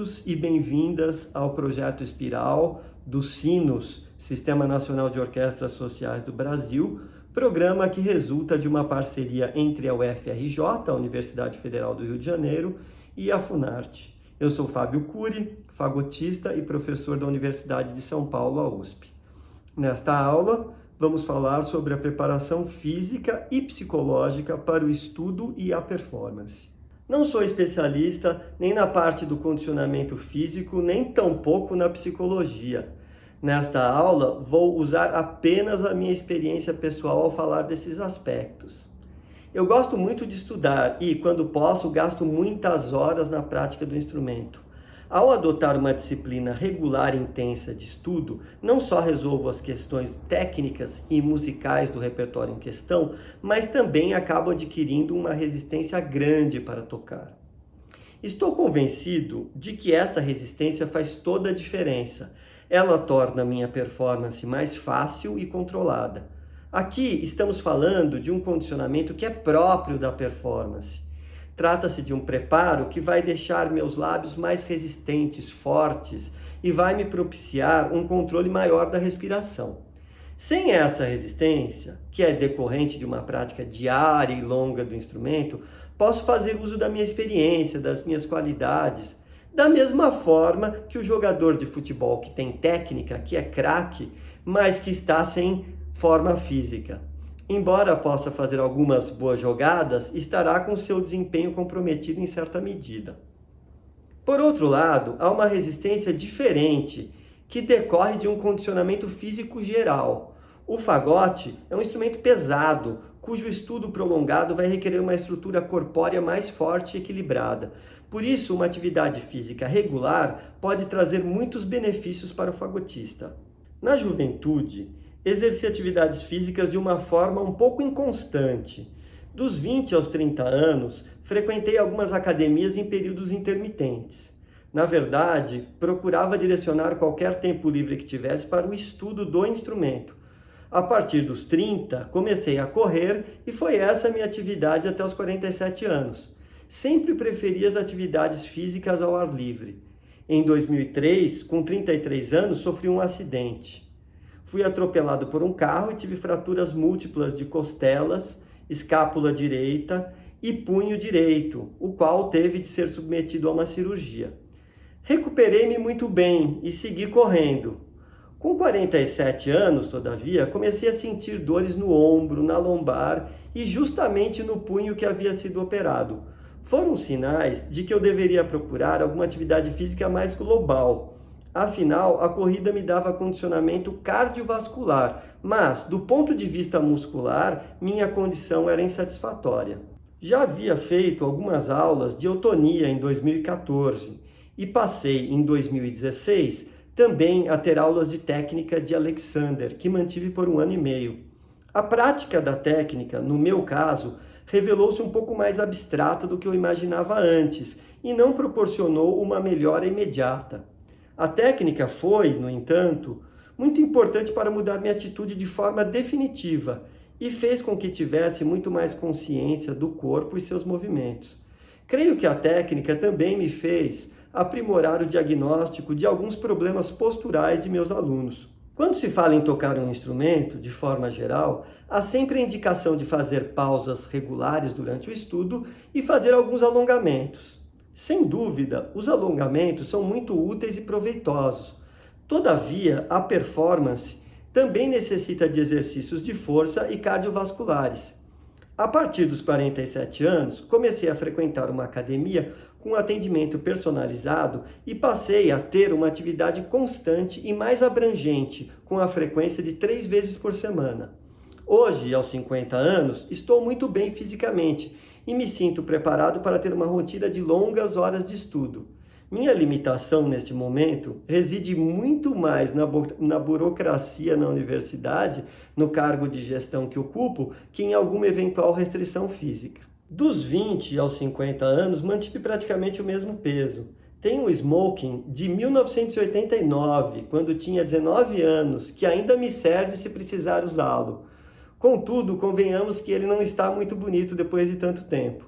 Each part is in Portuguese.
bem-vindos e bem-vindas ao Projeto Espiral do SINOS, Sistema Nacional de Orquestras Sociais do Brasil, programa que resulta de uma parceria entre a UFRJ, a Universidade Federal do Rio de Janeiro, e a Funarte. Eu sou Fábio Cury, fagotista e professor da Universidade de São Paulo, a USP. Nesta aula, vamos falar sobre a preparação física e psicológica para o estudo e a performance. Não sou especialista nem na parte do condicionamento físico, nem tampouco na psicologia. Nesta aula, vou usar apenas a minha experiência pessoal ao falar desses aspectos. Eu gosto muito de estudar e, quando posso, gasto muitas horas na prática do instrumento. Ao adotar uma disciplina regular e intensa de estudo, não só resolvo as questões técnicas e musicais do repertório em questão, mas também acabo adquirindo uma resistência grande para tocar. Estou convencido de que essa resistência faz toda a diferença. Ela torna a minha performance mais fácil e controlada. Aqui estamos falando de um condicionamento que é próprio da performance. Trata-se de um preparo que vai deixar meus lábios mais resistentes, fortes e vai me propiciar um controle maior da respiração. Sem essa resistência, que é decorrente de uma prática diária e longa do instrumento, posso fazer uso da minha experiência, das minhas qualidades, da mesma forma que o jogador de futebol que tem técnica, que é craque, mas que está sem forma física. Embora possa fazer algumas boas jogadas, estará com seu desempenho comprometido em certa medida. Por outro lado, há uma resistência diferente que decorre de um condicionamento físico geral. O fagote é um instrumento pesado, cujo estudo prolongado vai requerer uma estrutura corpórea mais forte e equilibrada. Por isso, uma atividade física regular pode trazer muitos benefícios para o fagotista. Na juventude, exerci atividades físicas de uma forma um pouco inconstante. Dos 20 aos 30 anos, frequentei algumas academias em períodos intermitentes. Na verdade, procurava direcionar qualquer tempo livre que tivesse para o estudo do instrumento. A partir dos 30, comecei a correr e foi essa a minha atividade até os 47 anos. Sempre preferi as atividades físicas ao ar livre. Em 2003, com 33 anos, sofri um acidente. Fui atropelado por um carro e tive fraturas múltiplas de costelas, escápula direita e punho direito, o qual teve de ser submetido a uma cirurgia. Recuperei-me muito bem e segui correndo. Com 47 anos, todavia, comecei a sentir dores no ombro, na lombar e justamente no punho que havia sido operado. Foram sinais de que eu deveria procurar alguma atividade física mais global. Afinal, a corrida me dava condicionamento cardiovascular, mas, do ponto de vista muscular, minha condição era insatisfatória. Já havia feito algumas aulas de otonia em 2014 e passei, em 2016, também a ter aulas de técnica de Alexander, que mantive por 1 ano e meio. A prática da técnica, no meu caso, revelou-se um pouco mais abstrata do que eu imaginava antes e não proporcionou uma melhora imediata. A técnica foi, no entanto, muito importante para mudar minha atitude de forma definitiva e fez com que tivesse muito mais consciência do corpo e seus movimentos. Creio que a técnica também me fez aprimorar o diagnóstico de alguns problemas posturais de meus alunos. Quando se fala em tocar um instrumento, de forma geral, há sempre a indicação de fazer pausas regulares durante o estudo e fazer alguns alongamentos. Sem dúvida, os alongamentos são muito úteis e proveitosos. Todavia, a performance também necessita de exercícios de força e cardiovasculares. A partir dos 47 anos, comecei a frequentar uma academia com atendimento personalizado e passei a ter uma atividade constante e mais abrangente, com a frequência de 3 vezes por semana. Hoje, aos 50 anos, estou muito bem fisicamente e me sinto preparado para ter uma rotina de longas horas de estudo. Minha limitação neste momento reside muito mais na burocracia na universidade, no cargo de gestão que ocupo, que em alguma eventual restrição física. Dos 20 aos 50 anos, mantive praticamente o mesmo peso. Tenho um smoking de 1989, quando tinha 19 anos, que ainda me serve se precisar usá-lo. Contudo, convenhamos que ele não está muito bonito depois de tanto tempo.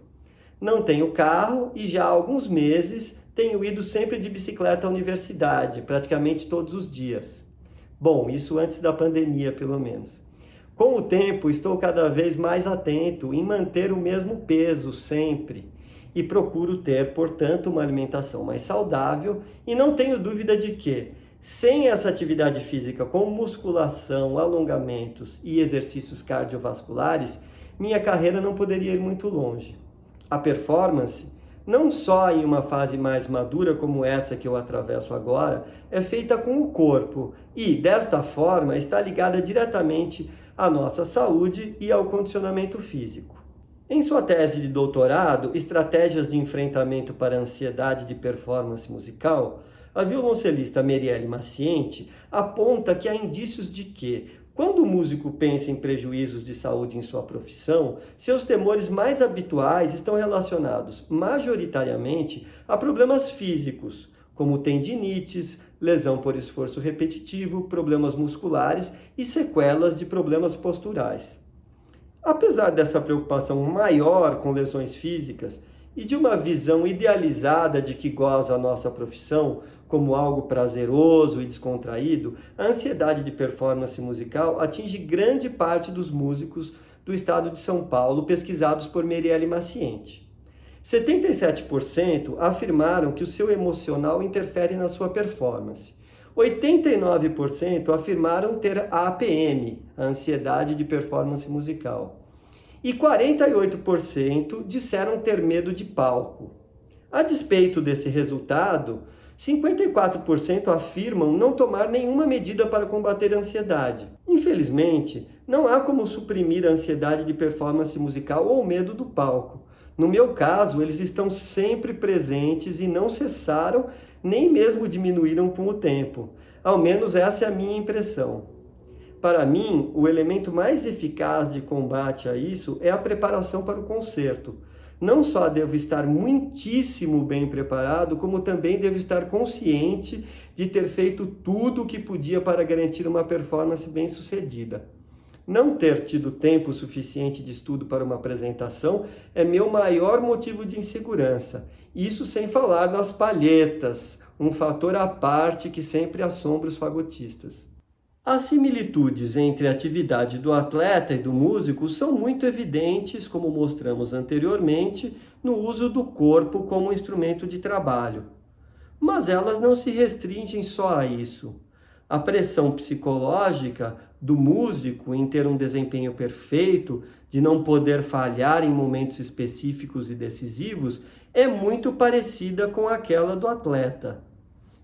Não tenho carro e já há alguns meses tenho ido sempre de bicicleta à universidade, praticamente todos os dias. Bom, isso antes da pandemia, pelo menos. Com o tempo, estou cada vez mais atento em manter o mesmo peso sempre e procuro ter, portanto, uma alimentação mais saudável e não tenho dúvida de que, sem essa atividade física com musculação, alongamentos e exercícios cardiovasculares, minha carreira não poderia ir muito longe. A performance, não só em uma fase mais madura como essa que eu atravesso agora, é feita com o corpo e, desta forma, está ligada diretamente à nossa saúde e ao condicionamento físico. Em sua tese de doutorado, Estratégias de Enfrentamento para a Ansiedade de Performance Musical, a violoncelista Merielle Maciente aponta que há indícios de que, quando o músico pensa em prejuízos de saúde em sua profissão, seus temores mais habituais estão relacionados majoritariamente a problemas físicos, como tendinites, lesão por esforço repetitivo, problemas musculares e sequelas de problemas posturais. Apesar dessa preocupação maior com lesões físicas e de uma visão idealizada de que goza a nossa profissão como algo prazeroso e descontraído, a ansiedade de performance musical atinge grande parte dos músicos do estado de São Paulo pesquisados por Merielle Maciente. 77% afirmaram que o seu emocional interfere na sua performance. 89% afirmaram ter a APM, a ansiedade de performance musical. E 48% disseram ter medo de palco. A despeito desse resultado, 54% afirmam não tomar nenhuma medida para combater a ansiedade. Infelizmente, não há como suprimir a ansiedade de performance musical ou o medo do palco. No meu caso, eles estão sempre presentes e não cessaram, nem mesmo diminuíram com o tempo. Ao menos essa é a minha impressão. Para mim, o elemento mais eficaz de combate a isso é a preparação para o concerto. Não só devo estar muitíssimo bem preparado, como também devo estar consciente de ter feito tudo o que podia para garantir uma performance bem-sucedida. Não ter tido tempo suficiente de estudo para uma apresentação é meu maior motivo de insegurança. Isso sem falar nas palhetas, um fator à parte que sempre assombra os fagotistas. As similitudes entre a atividade do atleta e do músico são muito evidentes, como mostramos anteriormente, no uso do corpo como instrumento de trabalho. Mas elas não se restringem só a isso. A pressão psicológica do músico em ter um desempenho perfeito, de não poder falhar em momentos específicos e decisivos, é muito parecida com aquela do atleta.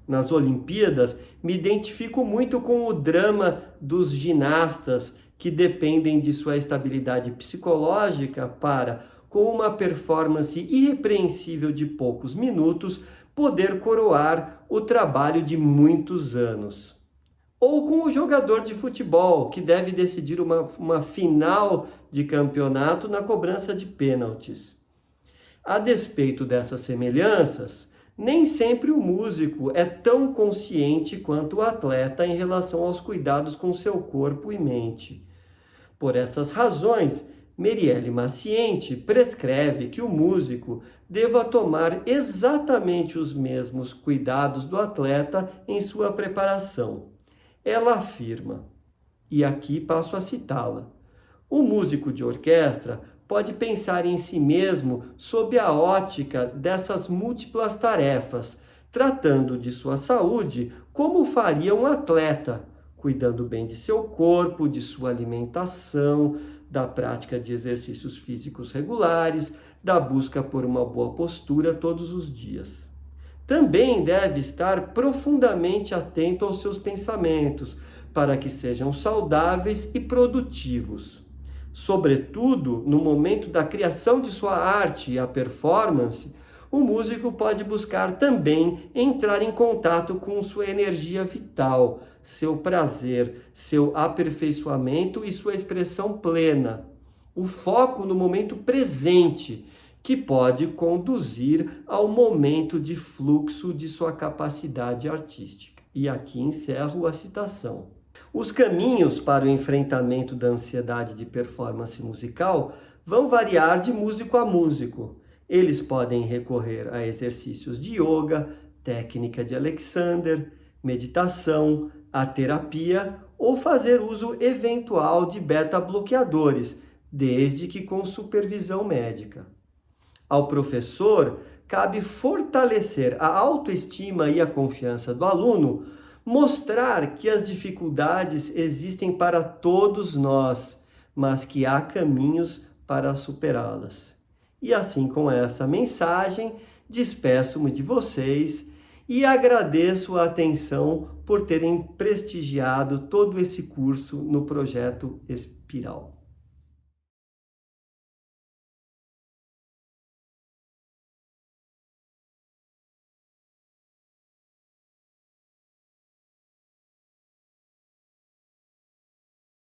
Nas Olimpíadas, me identifico muito com o drama dos ginastas que dependem de sua estabilidade psicológica para, com uma performance irrepreensível de poucos minutos, poder coroar o trabalho de muitos anos. Ou com o jogador de futebol, que deve decidir uma final de campeonato na cobrança de pênaltis. A despeito dessas semelhanças, nem sempre o músico é tão consciente quanto o atleta em relação aos cuidados com seu corpo e mente. Por essas razões, Merielle Maciente prescreve que o músico deva tomar exatamente os mesmos cuidados do atleta em sua preparação. Ela afirma, e aqui passo a citá-la: o músico de orquestra pode pensar em si mesmo sob a ótica dessas múltiplas tarefas, tratando de sua saúde como faria um atleta, cuidando bem de seu corpo, de sua alimentação, da prática de exercícios físicos regulares, da busca por uma boa postura todos os dias. Também deve estar profundamente atento aos seus pensamentos, para que sejam saudáveis e produtivos. Sobretudo, no momento da criação de sua arte e a performance, o músico pode buscar também entrar em contato com sua energia vital, seu prazer, seu aperfeiçoamento e sua expressão plena. O foco no momento presente, que pode conduzir ao momento de fluxo de sua capacidade artística. E aqui encerro a citação. Os caminhos para o enfrentamento da ansiedade de performance musical vão variar de músico a músico. Eles podem recorrer a exercícios de yoga, técnica de Alexander, meditação, a terapia ou fazer uso eventual de beta-bloqueadores, desde que com supervisão médica. Ao professor, cabe fortalecer a autoestima e a confiança do aluno, mostrar que as dificuldades existem para todos nós, mas que há caminhos para superá-las. E assim, com essa mensagem, despeço-me de vocês e agradeço a atenção por terem prestigiado todo esse curso no projeto Espiral.